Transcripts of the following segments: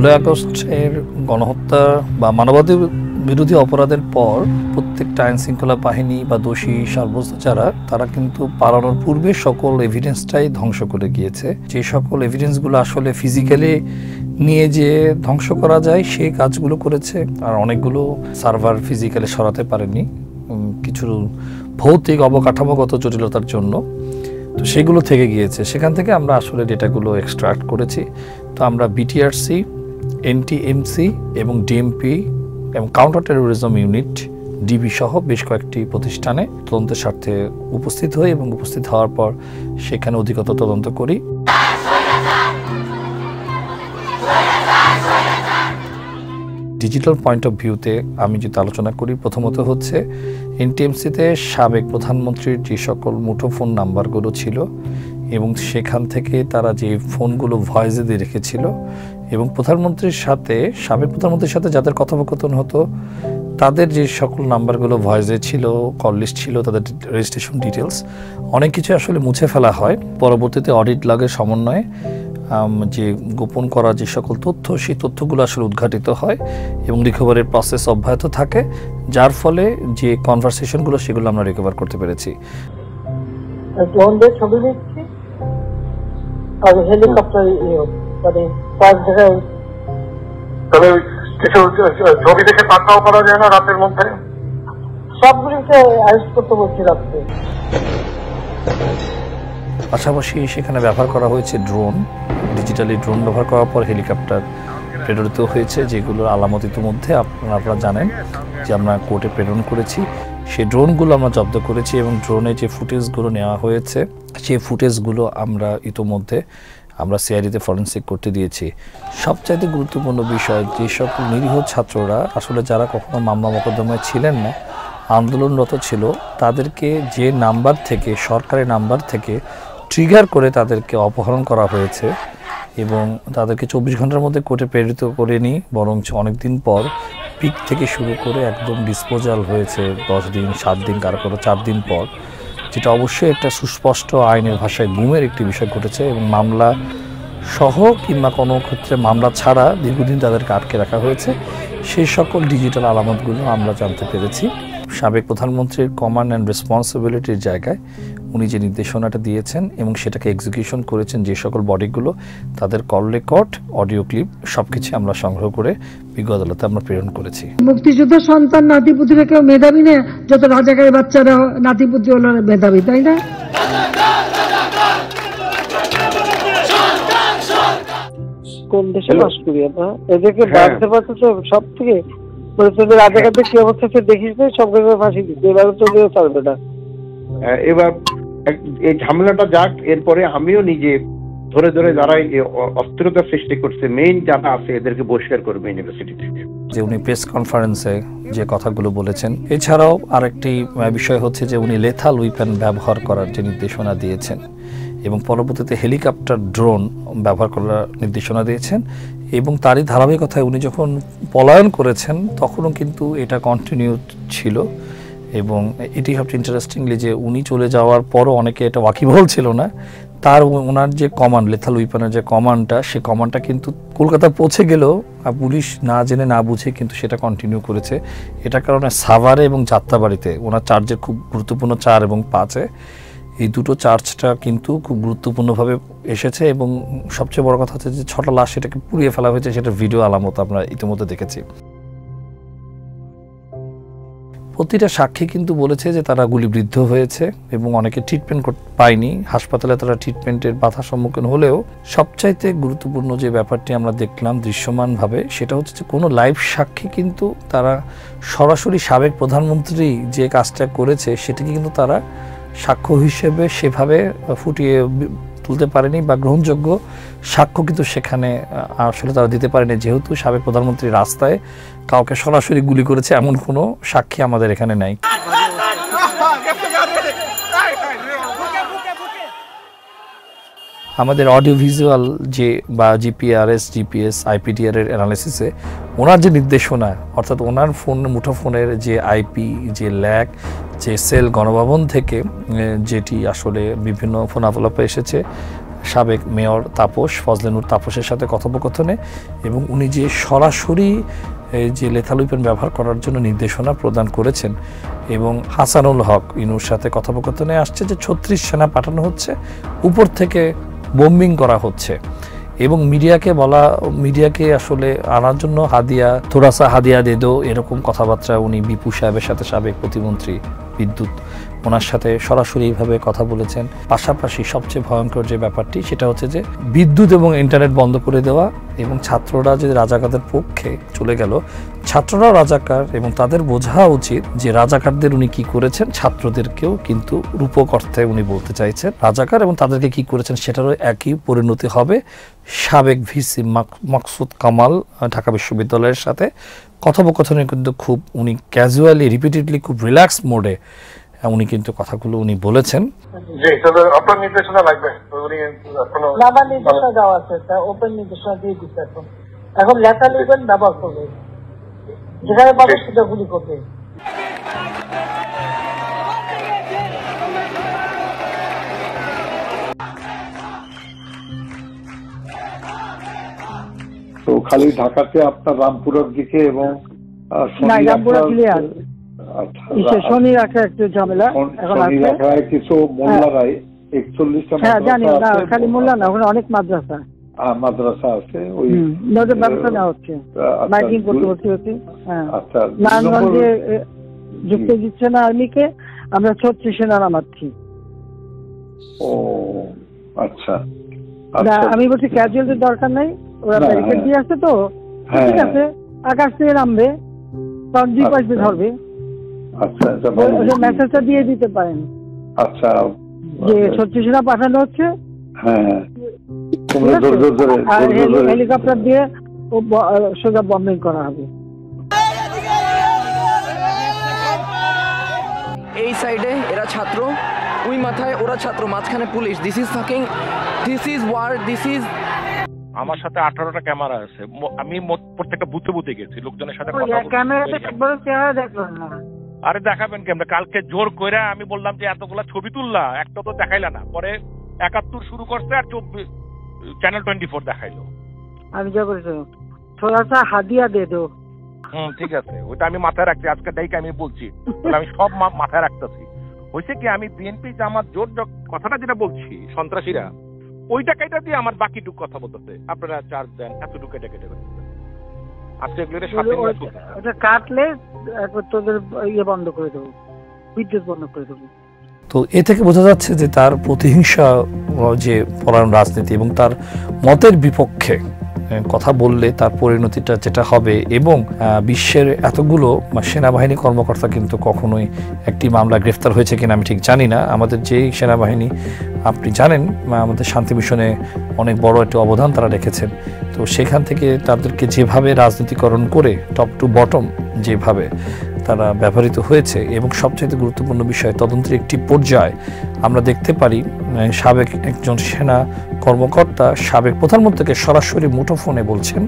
জুলাই আগস্টের গণহত্যা বা মানবাধিকার বিরোধী অপরাধের পর প্রত্যেকটা আইন শৃঙ্খলা বাহিনী বা দোষী সাব্যস্ত যারা তারা কিন্তু পালানোর পূর্বে সকল এভিডেন্সটাই ধ্বংস করে গিয়েছে। যে সকল এভিডেন্সগুলো আসলে ফিজিক্যালি নিয়ে যে ধ্বংস করা যায় সেই কাজগুলো করেছে। আর অনেকগুলো সার্ভার ফিজিক্যালি সরাতে পারেনি কিছু ভৌতিক অবকাঠামোগত জটিলতার জন্য, তো সেগুলো থেকে গিয়েছে। সেখান থেকে আমরা আসলে ডেটাগুলো এক্সট্রাক্ট করেছি। তো আমরা বিটিআরসি, এনটিএমসি এবং ডিএমপি এবং কাউন্টার টেরোরিজম ইউনিট ডিবি সহ বেশ কয়েকটি প্রতিষ্ঠানে তদন্তের স্বার্থে উপস্থিত হই এবং উপস্থিত হওয়ার পর সেখানে অধিকতর তদন্ত করি। ডিজিটাল পয়েন্ট অফ ভিউতে আমি যদি আলোচনা করি, প্রথমত হচ্ছে এনটিএমসিতে সাবেক প্রধানমন্ত্রীর যে সকল মুঠোফোন নাম্বারগুলো ছিল এবং সেখান থেকে তারা যে ফোনগুলো ভয়েসে দিয়ে রেখেছিল এবং সাবেক প্রধানমন্ত্রীর সাথে যাদের কথোপকথন হতো তাদের যে সকল নাম্বারগুলো ভয়েসে ছিল, কল লিস্ট ছিল, তাদের রেজিস্ট্রেশন ডিটেলস অনেক কিছু আসলে মুছে ফেলা হয়। পরবর্তীতে অডিট লগের সমন্বয়ে যে গোপন করা যে সকল তথ্য, সেই তথ্যগুলো আসলে উদ্ঘাটিত হয় এবং রিকভারির প্রসেস অব্যাহত থাকে, যার ফলে যে কনভারসেশনগুলো সেগুলো আমরা রিকভার করতে পেরেছি। ছবি দেখে পাকড়াও করা যায় না রাতের মধ্যে, সবগুলিকে অ্যারেস্ট করতে বলছি রাত্রে। পাশাপাশি সেখানে ব্যবহার করা হয়েছে ড্রোন, ডিজিটালি ড্রোন ব্যবহার করার পর হেলিকপ্টার প্রেরিত হয়েছে, যেগুলোর আলামত ইতিমধ্যে আপনারা জানেন যে আমরা কোর্টে প্রেরণ করেছি। সেই ড্রোনগুলো আমরা জব্দ করেছি এবং ড্রোনে যে ফুটেজগুলো নেওয়া হয়েছে সেই ফুটেজগুলো আমরা ইতিমধ্যে সিআইডিতে ফরেনসিক করতে দিয়েছি। সবচাইতে গুরুত্বপূর্ণ বিষয়, যে সকল নিরীহ ছাত্ররা আসলে যারা কখনো মামলা মোকদ্দমায় ছিলেন না, আন্দোলনরত ছিল, তাদেরকে যে নাম্বার থেকে, সরকারি নাম্বার থেকে ট্রিগার করে তাদেরকে অপহরণ করা হয়েছে এবং তাদেরকে 24 ঘন্টার মধ্যে কোর্টে প্রেরিত করেনি, বরঞ্চ অনেকদিন পর পিক থেকে শুরু করে একদম ডিসপোজাল হয়েছে 10 দিন, 7 দিন, কারো 4 দিন পর, যেটা অবশ্যই একটা সুস্পষ্ট আইনের ভাষায় গুমের একটি বিষয় ঘটেছে এবং মামলা সহ কিংবা কোনো ক্ষেত্রে মামলা ছাড়া দীর্ঘদিন তাদেরকে আটকে রাখা হয়েছে। সেই সকল ডিজিটাল আলামতগুলো আমরা জানতে পেরেছি। সাবেক প্রধানমন্ত্রীর কমান্ড অ্যান্ড রেসপন্সিবিলিটির জায়গায় উনি যে নির্দেশনাটা দিয়েছেন এবং সেটাকে এক্সিকিউশন করেছেন, যে সকল বডিগুলো, তাদের কল রেকর্ড, অডিও ক্লিপ সবকিছু আমরা সংগ্রহ করে বিজ্ঞ আদালতে আমরা প্রেরণ করেছি। মুক্তিযোদ্ধার সন্তান নাতিপুতিরা কেউ মেধাবী না, যত রাজাকারের বাচ্চারা নাতিপুতি হলো মেধাবী, তাই না? কোন দেশে বাস করি আমরা, এদেরকে বাঁচতে পারছে তো সব থেকে রাজাকারদের কি অবস্থা দেখিস না, সব ফাঁসি দিচ্ছে, এবার চলেও চলবে না। এবার এই ঝামেলাটা যাক, এরপরে আমিও নিজে ধরে ধরে যারা অস্থিরতা সৃষ্টি করছে মেইন যারা আছে এদেরকে বহিষ্কার করবে ইউনিভার্সিটি থেকে। যে উনি প্রেস কনফারেন্সে যে কথাগুলো বলেছেন, এছাড়াও আরেকটি বিষয় হচ্ছে যে উনি লেথাল উইপেন ব্যবহার করার যে নির্দেশনা দিয়েছেন এবং পরবর্তীতে হেলিকপ্টার, ড্রোন ব্যবহার করার নির্দেশনা দিয়েছেন এবং তারই ধারাবাহিকতায় উনি যখন পলায়ন করেছেন তখনও কিন্তু এটা কন্টিনিউ ছিল। এবং এটি সবচেয়ে ইন্টারেস্টিংলি যে উনি চলে যাওয়ার পরও অনেকে এটা ওয়াকিবহাল ছিল না, ওনার যে কমান্ড, লেথাল উইপেনের যে কমান্ডটা, সেই কমান্ডটা কিন্তু কলকাতা পৌঁছে গেলেও পুলিশ না জেনে না বুঝে কিন্তু সেটা কন্টিনিউ করেছে। এটার কারণে সাভারে এবং যাত্রাবাড়িতে ওনার চার্জের খুব গুরুত্বপূর্ণ 4 এবং 5-এ এই দুটো চার্জটা কিন্তু খুব গুরুত্বপূর্ণভাবে এসেছে এবং সবচেয়ে বড় কথা হচ্ছে যে 6টা লাশ এটাকে পুড়িয়ে ফেলা হয়েছে, সেটা ভিডিও আলামত আমরা ইতিমধ্যে দেখেছি। প্রতিটা সাক্ষী কিন্তু বলেছে যে তারা গুলিবিদ্ধ হয়েছে এবং অনেকে ট্রিটমেন্ট পায়নি, হাসপাতালে তারা ট্রিটমেন্টের বাধার সম্মুখীন হলেও সবচাইতে গুরুত্বপূর্ণ যে ব্যাপারটি আমরা দেখলাম দৃশ্যমানভাবে, সেটা হচ্ছে যে কোনো লাইভ সাক্ষী কিন্তু তারা সরাসরি সাবেক প্রধানমন্ত্রী যে কাজটা করেছে সেটাকে কিন্তু তারা সাক্ষ্য হিসেবে সেভাবে ফুটিয়ে তুলতে পারেনি বা গ্রহণযোগ্য সাক্ষ্য কিন্তু সেখানে আসলে তারা দিতে পারেনি, যেহেতু সাবেক প্রধানমন্ত্রী রাস্তায় কাউকে সরাসরি গুলি করেছে এমন কোনো সাক্ষী আমাদের এখানে নাই। আমাদের অডিও ভিজুয়াল যে বা জিপিআরএস, জিপিএস, আইপিডিআর এর অ্যানালিসিসে ওনার যে নির্দেশনা, অর্থাৎ ওনার মুঠোফোনের যে আইপি, যে ল্যাক, যে সেল গণভবন থেকে যেটি আসলে বিভিন্ন ফোনাফলাপে এসেছে সাবেক মেয়র তাপস ফজলেনুর তাপসের সাথে কথোপকথনে, এবং উনি যে সরাসরি যে লেথাল উইপেন ব্যবহার করার জন্য নির্দেশনা প্রদান করেছেন, এবং হাসানুল হক ইনুর সাথে কথোপকথনে আসছে যে 36 সেনা পাঠানো হচ্ছে, উপর থেকে বোম্বিং করা হচ্ছে, এবং মিডিয়াকে আসলে আনার জন্য হাদিয়া থোড়াসা হাদিয়া দে দো এরকম কথাবার্তা উনি বিপু সাহেবের সাথে, সাবেক প্রতিমন্ত্রী বিদ্যুৎ, ওনার সাথে সরাসরি এইভাবে কথা বলেছেন। পাশাপাশি সবচেয়ে ভয়ঙ্কর যে ব্যাপারটি সেটা হচ্ছে যে বিদ্যুৎ এবং ইন্টারনেট বন্ধ করে দেওয়া, এবং ছাত্ররা যে রাজাকারদের পক্ষে চলে গেল, ছাত্ররাও রাজাকার এবং তাদের বোঝা উচিত যে রাজাকারদের উনি কি করেছেন, ছাত্রদেরকেও কিন্তু রূপক অর্থে উনি বলতে চাইছেন রাজাকার, এবং তাদেরকে কি করেছেন সেটারও একই পরিণতি হবে। সাবেক ভিসি মাকসুদ কামাল ঢাকা বিশ্ববিদ্যালয়ের সাথে কথোপকথনে কিন্তু খুব উনি ক্যাজুয়ালি রিপিটেডলি খুব রিল্যাক্স মোডে উনি কিন্তু কথাগুলো উনি বলেছেন। জি, তবে আপনার নির্দেশনা লাগবে, উনি এখনো আমার নির্দেশনা দেওয়া আছে, ওপেন নির্দেশনা দিয়ে দিচ্ছে। এখন লেটার লিখবেন, ব্যবহার করবে, যেখানে পাবে সেটা গুলি করবে। তো খালি ঢাকাতে আপনার রামপুরের দিকে এবং রামপুরা ক্লিয়ার, শনি রাখা একটু ঝামেলা এখন আছে, কিছু মোল্লারাই 41টা জানি না, খালি মোল্লা না, ওখানে অনেক মাদ্রাসা আছে, ওই নজর ব্যবস্থা নেওয়া হচ্ছে, মাইকিং করতে হচ্ছে। আচ্ছা, নারায়ণগঞ্জে যুক্ত দিচ্ছে না আর্মিকে, আমরা 36 সেনা নামাচ্ছি। ও আচ্ছা, আমি বলছি ক্যাজুয়ালটির দরকার নাই, ওরা ব্যারিকেড দিয়ে আসছে তো, ঠিক আছে, আকাশ থেকে নামবে, কারণ দুই পাশ দিয়ে ধরবে। আচ্ছা, মেসেজটা দিয়ে দিতে পারেন। আচ্ছা, যে 36 সেনা পাঠানো হচ্ছে, হ্যাঁ, হেলিকপ্টার দিয়ে সোজা বম্বিং করা হবে। এই সাইডে এরা ছাত্র, ওই মাথায় ওরা ছাত্র, মাঝখানে পুলিশ। This is war, this is. আমার সাথে 18টা ক্যামেরা আছে, আমি প্রত্যেকটা বুথে বুথে গেছি, লোকজনের সাথে কথা বলছি। ক্যামেরাতে একবারও চেহারা দেখলাম না। আরে দেখাবেন কেমন, কালকে জোর করে আমি বললাম যে এতগুলা ছবি তুললা, একটা তো দেখাইলা না, পরে 71 শুরু করছে আর চ্যানেল 24 দেখাইলো। আমি যা বলছি থোড়া সা হাদিয়া দে দো। ঠিক আছে, ওইটা আমি মাথায় রাখছি, আজকে ডাইকে আমি বলছি, আমি সব মাথায় রাখতেছি। হয়েছে কি, আমি বিএনপি জামাত জোর কথাটা যেটা বলছি, সন্ত্রাসীরা ওইটা কেটে দিয়ে আমার বাকিটুকু কথা বলতেছে, আপনারা চার্জ দেন, এতটুকু কেটে কেটে আজকে এগুলো সাথে কাটলে তোদের ইয়ে বন্ধ করে দেবো, বিদ্যুৎ বন্ধ করে দেবো। তো এ থেকে বোঝা যাচ্ছে যে তার প্রতিহিংসা যে পরায়ণ রাজনীতি, এবং তার মতের বিপক্ষে কথা বললে তার পরিণতিটা যেটা হবে, এবং বিশ্বের এতগুলো সেনাবাহিনী কর্মকর্তা কিন্তু কখনোই একটি মামলা গ্রেফতার হয়েছে কিনা আমি ঠিক জানি না। আমাদের যেই সেনাবাহিনী আপনি জানেন, আমাদের শান্তি মিশনে অনেক বড় একটি অবদান তারা রেখেছেন, তো সেখান থেকে তাদেরকে যেভাবে রাজনীতিকরণ করে টপ টু বটম যেভাবে তারা ব্যবহৃত হয়েছে, এবং সবচেয়ে গুরুত্বপূর্ণ বিষয় তদন্তের একটি পর্যায়ে আমরা দেখতে পারি সাবেক একজন সেনা কর্মকর্তা সাবেক প্রধানমন্ত্রীকে সরাসরি মুঠোফোনে বলছেন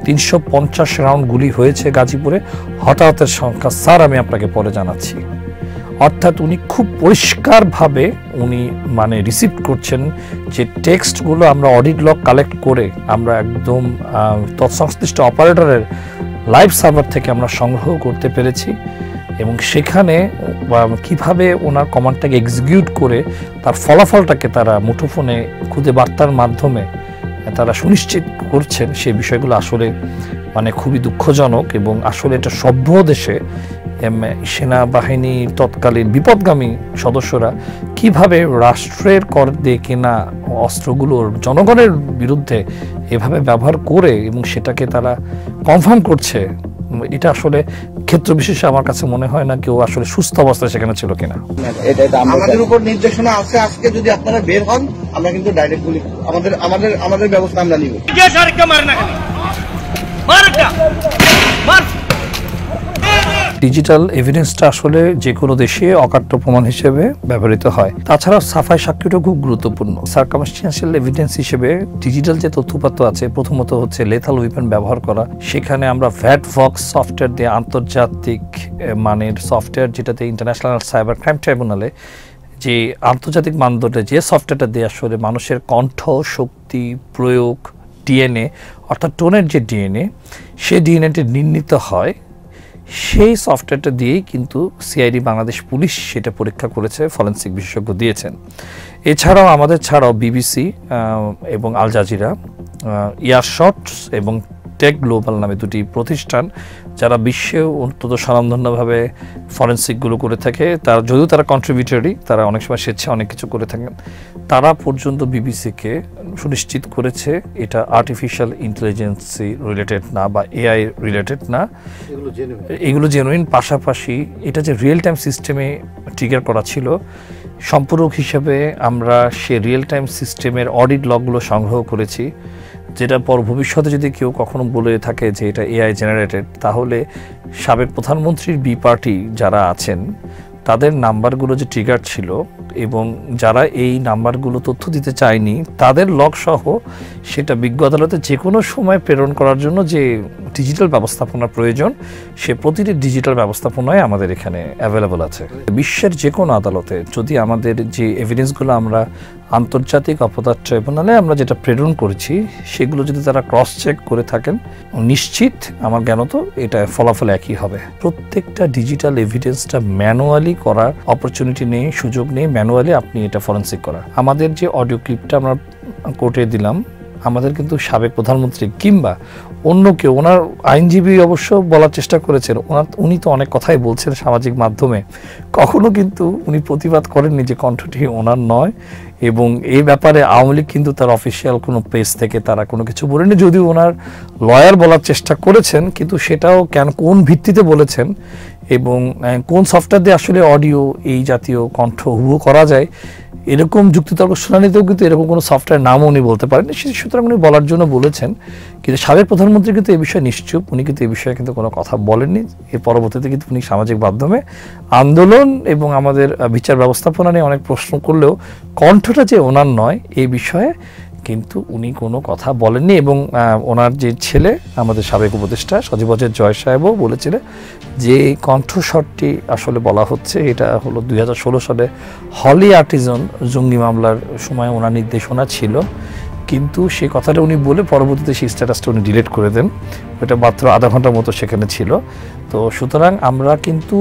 350 রাউন্ড গুলি হয়েছে গাজীপুরে, হতাহতের সংখ্যা স্যার আমি আপনাকে পরে জানাচ্ছি। অর্থাৎ উনি খুব পরিষ্কারভাবে উনি রিসিভ করছেন যে টেক্সটগুলো আমরা অডিট লগ কালেক্ট করে আমরা একদম তৎসংশ্লিষ্ট অপারেটরের লাইভ সার্ভার থেকে আমরা সংগ্রহ করতে পেরেছি, এবং সেখানে কিভাবে ওনার কমান্ডটাকে এক্সিকিউট করে তার ফলাফলটাকে তারা মুঠোফোনে খুদে বার্তার মাধ্যমে তারা সুনিশ্চিত করছেন, সেই বিষয়গুলো আসলে খুবই দুঃখজনক। এবং আসলে এটা সভ্য দেশে সেনাবাহিনী তৎকালীন বিপদগামী সদস্যরা কিভাবে রাষ্ট্রের কর দিয়ে কেনা অস্ত্রগুলোর জনগণের বিরুদ্ধে এভাবে ব্যবহার করে এবং সেটাকে তারা কনফার্ম করছে, এটা আসলে ক্ষেত্র বিশেষে আমার কাছে মনে হয় না কেউ আসলে সুস্থ অবস্থায় সেখানে ছিল কিনা। আমাদের উপর নির্দেশনা আছে, আজকে যদি আপনারা বের হন আমরা কিন্তু ডাইরেক্ট গুলি, আমাদের ব্যবস্থা আমরা নিব। ডিজিটাল এভিডেন্সটা আসলে যে কোনো দেশে অকাট্য প্রমাণ হিসেবে ব্যবহৃত হয়। তাছাড়া সাফাই সাক্ষ্যটা খুব গুরুত্বপূর্ণ। সার্কামস্টেন্সিয়াল এভিডেন্স হিসেবে ডিজিটাল যে তথ্যপাত্র আছে, প্রথমত হচ্ছে লেথাল উইপেন ব্যবহার করা। সেখানে আমরা ভ্যাটভক্স সফটওয়্যার দিয়ে আন্তর্জাতিক মানের সফটওয়্যার, যেটাতে ইন্টারন্যাশনাল সাইবার ক্রাইম ট্রাইব্যুনালে যে আন্তর্জাতিক মানদণ্ডে যে সফটওয়্যারটা দিয়ে আসলে মানুষের কণ্ঠ, শক্তি, প্রয়োগ, ডিএনএ অর্থাৎ টোনের যে ডিএনএ, সেই ডিএনএটি নির্ণীত হয়, সেই সফটওয়্যারটা দিয়েই কিন্তু সিআইডি বাংলাদেশ পুলিশ সেটা পরীক্ষা করেছে, ফরেনসিক বিশেষজ্ঞ দিয়েছেন। এছাড়াও আমাদের ছাড়াও বিবিসি এবং আল জাজিরা, ইয়ারশটস এবং টেক গ্লোবাল নামে দুটি প্রতিষ্ঠান যারা বিশ্বে অত্যন্ত স্বনামধন্যভাবে ফরেনসিকগুলো করে থাকে, যদিও তারা কন্ট্রিবিউটরি, তারা অনেক সময় স্বেচ্ছা অনেক কিছু করে থাকেন, তারা পর্যন্ত বিবিসিকে সুনিশ্চিত করেছে এটা আর্টিফিশিয়াল ইন্টেলিজেন্সি রিলেটেড না বা এআই রিলেটেড না, এগুলো জেনুইন। পাশাপাশি এটা যে রিয়েল টাইম সিস্টেমে ট্রিগার করা ছিল, সম্পূরক হিসেবে আমরা সে রিয়েল টাইম সিস্টেমের অডিট লগগুলো সংগ্রহ করেছি, যেটা পর ভবিষ্যতে যদি কেউ কখনো বলে থাকে যে এটা এআই জেনারেটেড, তাহলে সাবেক প্রধানমন্ত্রীর বি পার্টি যারা আছেন তাদের নাম্বারগুলো যে ট্রিগার ছিল এবং যারা এই নাম্বারগুলো তথ্য দিতে চায়নি তাদের লগ সহ সেটা বিজ্ঞ আদালতে যে কোনো সময় প্রেরণ করার জন্য যে ডিজিটাল ব্যবস্থাপনার প্রয়োজন, সে প্রতিটি ডিজিটাল ব্যবস্থাপনায় আমাদের এখানে অ্যাভেলেবল আছে। বিশ্বের যে কোনো আদালতে যদি আমাদের যে এভিডেন্সগুলো আমরা আন্তর্জাতিক অপরাধ ট্রাইব্যুনালে আমরা যেটা প্রেরণ করেছি সেগুলো যদি তারা ক্রস চেক করে থাকেন, নিশ্চিত আমার জ্ঞানত এটা ফলাফল একই হবে। প্রত্যেকটা ডিজিটাল এভিডেন্সটা ম্যানুয়ালি করার অপরচুনিটি নেই, সুযোগ নেই ম্যানুয়ালি আপনি এটা ফরেনসিক করার। আমাদের যে অডিও ক্লিপটা আমরা কোর্টে দিলাম, আমাদের কিন্তু সাবেক প্রধানমন্ত্রী কিংবা অন্য কেউ, ওনার আইনজীবী অবশ্য বলার চেষ্টা করেছেন, উনি তো অনেক কথাই বলছেন সামাজিক মাধ্যমে, কখনো কিন্তু উনি প্রতিবাদ করেননি যে কণ্ঠটি ওনার নয়। এবং এই ব্যাপারে আওয়ামী লীগ কিন্তু তার অফিসিয়াল কোনো পেজ থেকে তারা কোনো কিছু বলেনি, যদিও ওনার লয়ার বলার চেষ্টা করেছেন, কিন্তু সেটাও কোন ভিত্তিতে বলেছেন এবং কোন সফটওয়্যার দিয়ে আসলে অডিও এই জাতীয় কণ্ঠ হুবহু করা যায়, এরকম যুক্তিতর্ক শুনানিতেও কিন্তু এরকম কোনো সফটওয়্যার নামও উনি বলতে পারেননি। সুতরাং উনি বলার জন্য বলেছেন, কিন্তু সাবেক প্রধানমন্ত্রী কিন্তু এই বিষয়ে নিশ্চুপ, উনি কিন্তু এই বিষয়ে কিন্তু কোনো কথা বলেননি। এর পরবর্তীতে কিন্তু উনি সামাজিক মাধ্যমে আন্দোলন এবং আমাদের বিচার ব্যবস্থাপনা নিয়ে অনেক প্রশ্ন করলেও কণ্ঠটা যে ওনার নয় এই বিষয়ে কিন্তু উনি কোনো কথা বলেননি। এবং ওনার যে ছেলে আমাদের সাবেক উপদেষ্টা সজীবজের জয় সাহেবও বলেছিলেন যে কণ্ঠস্বরটি আসলে বলা হচ্ছে এটা হলো 2016 সালে হলি আর্টিজান জঙ্গি মামলার সময় ওনার নির্দেশনা ছিল, কিন্তু সেই কথাটা উনি বলে পরবর্তীতে সেই স্ট্যাটাসটা উনি ডিলিট করে দেন। এটা মাত্র আধা ঘন্টার মতো সেখানে ছিল। তো সুতরাং আমরা কিন্তু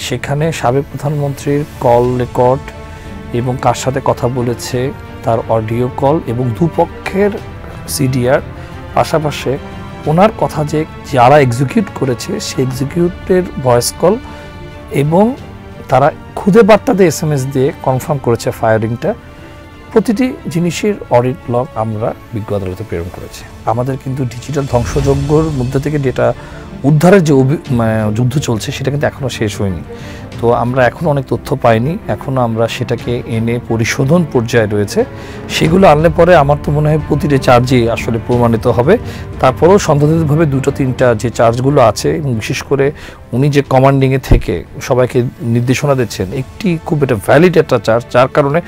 সেখানে সাবেক প্রধানমন্ত্রীর কল রেকর্ড এবং কার সাথে কথা বলেছে তার অডিও কল এবং দুপক্ষের সিডিআর, পাশাপাশি ওনার কথা যে যারা এক্সিকিউট করেছে সেই এক্সিকিউটের ভয়েস কল এবং তারা খুদে বার্তাতে SMS দিয়ে কনফার্ম করেছে ফায়ারিংটা, প্রতিটি জিনিসের অডিট লগ আমরা বিজ্ঞ আদালতে প্রেরণ করেছি। আমাদের কিন্তু ডিজিটাল ধ্বংসযজ্ঞর মধ্যে থেকে ডেটা উদ্ধারের যে যুদ্ধ চলছে সেটা কিন্তু এখনও শেষ হয়নি। তো আমরা এখনও অনেক তথ্য পাইনি, এখনও আমরা সেটাকে এনে পরিশোধন পর্যায়ে রয়েছে। সেগুলো আনলে পরে আমার তো মনে হয় প্রতিটি চার্জই আসলে প্রমাণিত হবে। তারপরেও সন্দেহভাবে 2-3টা যে চার্জগুলো আছে এবং বিশেষ করে উনি যে কমান্ডিংয়ে থেকে সবাইকে নির্দেশনা দিচ্ছেন, একটি খুব এটা ভ্যালিড একটা চার্জ, যার কারণে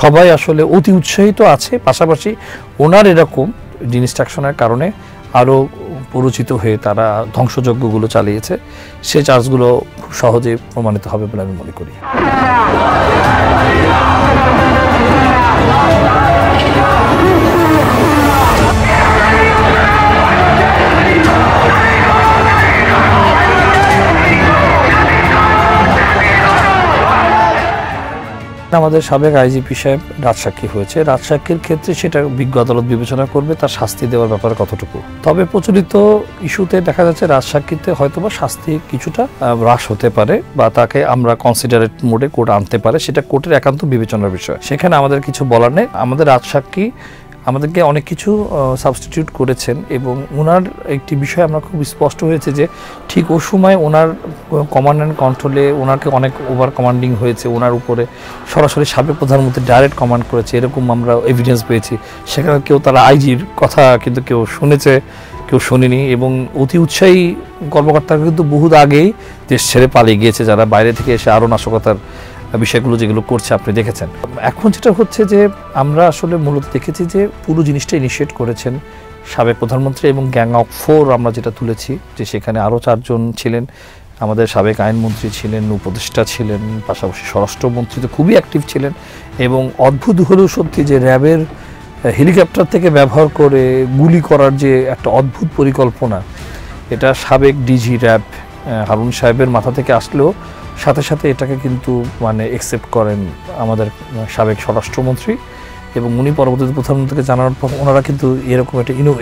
সবাই আসলে অতি উৎসাহিত আছে। পাশাপাশি ওনার এরকম ইনস্ট্রাকশনের কারণে আরও পরিচিত হয়ে তারা ধ্বংসযজ্ঞগুলো চালিয়েছে, সে চার্জগুলো খুব সহজে প্রমাণিত হবে বলে আমি মনে করি। আমাদের সাবেক আইজিপি সাহেব রাজসাক্ষী হয়েছে, রাজসাক্ষীর ক্ষেত্রে সেটা বিজ্ঞ আদালত বিবেচনা করবে তার শাস্তি দেওয়ার ব্যাপারে কতটুকু। তবে প্রচলিত ইস্যুতে দেখা যাচ্ছে রাজসাক্ষীতে হয়তোবা শাস্তি কিছুটা হ্রাস হতে পারে বা তাকে আমরা কনসিডারেট মোডে কোর্ট আনতে পারে, সেটা কোর্টের একান্ত বিবেচনার বিষয়, সেখানে আমাদের কিছু বলার নেই। আমাদের রাজসাক্ষী আমাদেরকে অনেক কিছু সাবস্টিটিউট করেছেন এবং ওনার একটি বিষয় আমরা খুব স্পষ্ট হয়েছে যে ঠিক ওই সময় ওনার কমান্ড অ্যান্ড কন্ট্রোলে ওনাকে অনেক ওভার কমান্ডিং হয়েছে, ওনার উপরে সরাসরি সাবেক প্রধানমন্ত্রী ডাইরেক্ট কমান্ড করেছে, এরকম আমরা এভিডেন্স পেয়েছি। সেখানে কেউ তারা আইজির কথা কিন্তু কেউ শুনেছে, কেউ শোনেনি এবং অতি উৎসাহী কর্মকর্তারা কিন্তু বহুত আগেই দেশ ছেড়ে পালিয়ে গিয়েছে, যারা বাইরে থেকে এসে আরও নাশকতার বিষয়গুলো যেগুলো করছে আপনি দেখেছেন। এখন যেটা হচ্ছে যে আমরা আসলে মূলত দেখেছি যে পুরো জিনিসটা ইনিশিয়েট করেছেন সাবেক প্রধানমন্ত্রী এবং গ্যাং অফ 4 আমরা যেটা তুলেছি যে সেখানে আরও 4 জন ছিলেন, আমাদের সাবেক আইনমন্ত্রী ছিলেন, উপদেষ্টা ছিলেন, পাশাপাশি স্বরাষ্ট্রমন্ত্রী তো খুবই অ্যাক্টিভ ছিলেন। এবং অদ্ভুত হলেও সত্যি যে র্যাবের হেলিকপ্টার থেকে ব্যবহার করে গুলি করার যে একটা অদ্ভুত পরিকল্পনা, এটা সাবেক ডিজি র্যাব হারুন সাহেবের মাথা থেকে আসলেও সাথে সাথে এটাকে কিন্তু মানে অ্যাকসেপ্ট করেন আমাদের সাবেক স্বরাষ্ট্রমন্ত্রী, এবং উনি পরবর্তীতে প্রধানমন্ত্রীকে জানানোর পর ওনারা কিন্তু এরকম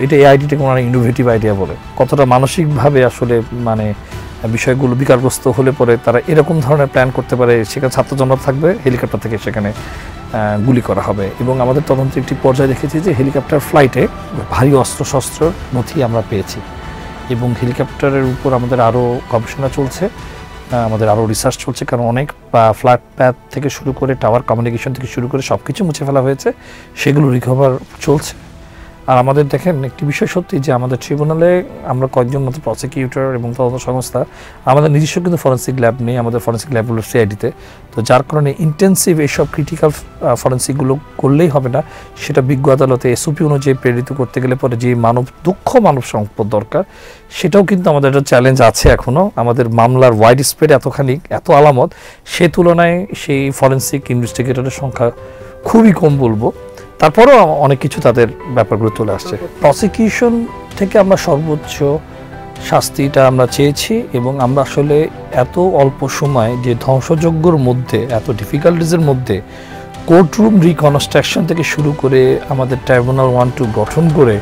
এটা এই আইডিটাকে ওনারা ইনোভেটিভ আইডিয়া বলে। কতটা মানসিকভাবে আসলে মানে বিষয়গুলো বিকারগ্রস্ত হলে পরে তারা এরকম ধরনের প্ল্যান করতে পারে, সেখানে ছাত্র জনতা থাকবে, হেলিকপ্টার থেকে সেখানে গুলি করা হবে। এবং আমাদের তদন্তে একটি পর্যায়ে দেখেছি যে হেলিকপ্টার ফ্লাইটে ভারী অস্ত্রশস্ত্র নথি আমরা পেয়েছি, এবং হেলিকপ্টারের উপর আমাদের আরও গবেষণা চলছে, আমাদের আরও রিসার্চ চলছে, কারণ অনেক ফ্ল্যাট প্যাথ থেকে শুরু করে টাওয়ার কমিউনিকেশন থেকে শুরু করে সব কিছু মুছে ফেলা হয়েছে, সেগুলো রিকভার চলছে। আর আমাদের দেখেন একটি বিষয় সত্যি যে আমাদের ট্রিব্যুনালে আমরা কয়েকজন মতো প্রসিকিউটর এবং তদন্ত সংস্থা, আমাদের নিজস্ব কিন্তু ফরেন্সিক ল্যাব নেই, আমাদের ফরেন্সিক ল্যাবগুলো সিআইডিতে। তো যার কারণে ইন্টেন্সিভ এইসব ক্রিটিক্যাল ফরেন্সিকগুলো করলেই হবে না, সেটা বিজ্ঞ আদালতে এসওপি অনুযায়ী প্রেরিত করতে গেলে পরে যে মানব সম্পদ দরকার, সেটাও কিন্তু আমাদের একটা চ্যালেঞ্জ আছে এখনও। আমাদের মামলার ওয়াইড স্প্রেড এতখানি, এত আলামত, সে তুলনায় সেই ফরেন্সিক ইনভেস্টিগেটরের সংখ্যা খুবই কম বলবো। তারপরেও অনেক কিছু তাদের ব্যাপারগুলো চলে আসছে। প্রসিকিউশন থেকে আমরা সর্বোচ্চ শাস্তিটা আমরা চেয়েছি, এবং আমরা আসলে এত অল্প সময় যে ধ্বংসযজ্ঞর মধ্যে, এত ডিফিকাল্টিজের মধ্যে কোর্টরুম রিকনস্ট্রাকশন থেকে শুরু করে আমাদের ট্রাইব্যুনাল 1-2 গঠন করে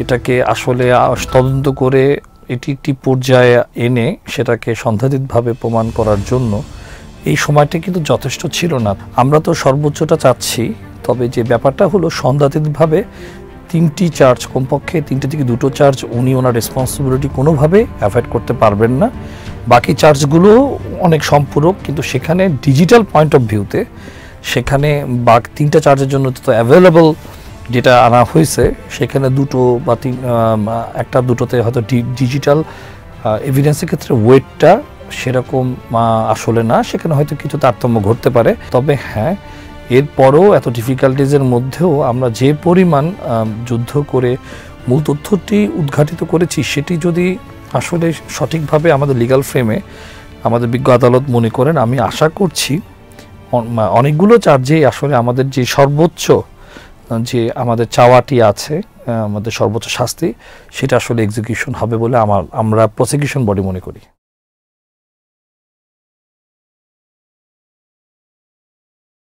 এটাকে আসলে তদন্ত করে এটি একটি পর্যায়ে এনে সেটাকে সন্দেহাতীতভাবে প্রমাণ করার জন্য এই সময়টা কিন্তু যথেষ্ট ছিল না। আমরা তো সর্বোচ্চটা চাচ্ছি, তবে যে ব্যাপারটা হলো সন্দেহাতীতভাবে 3টি চার্জ, কমপক্ষে 3টে থেকে 2টো চার্জ উনি ওনার রেসপন্সিবিলিটি কোনোভাবে অ্যাভয়েড করতে পারবেন না। বাকি চার্জগুলো অনেক সম্পূরক, কিন্তু সেখানে ডিজিটাল পয়েন্ট অফ ভিউতে সেখানে 3টা চার্জের জন্য তো অ্যাভেলেবল যেটা আনা হয়েছে, সেখানে 2টো বা 1-2টোতে হয়তো ডিজিটাল এভিডেন্সের ক্ষেত্রে ওয়েটটা সেরকম আসলে না, সেখানে হয়তো কিছু তারতম্য ঘটতে পারে। তবে হ্যাঁ, এরপরও এত ডিফিকাল্টিজের মধ্যেও আমরা যে পরিমাণ যুদ্ধ করে মূল তথ্যটি উদ্ঘাটিত করেছি, সেটি যদি আসলে সঠিকভাবে আমাদের লিগ্যাল ফ্রেমে আমাদের বিজ্ঞ আদালত মনে করেন, আমি আশা করছি অনেকগুলো চার্জেই আসলে আমাদের যে সর্বোচ্চ যে আমাদের চাওয়াটি আছে, আমাদের সর্বোচ্চ শাস্তি, সেটা আসলে এক্সিকিউশন হবে বলে আমরা প্রসিকিউশন বডি মনে করি।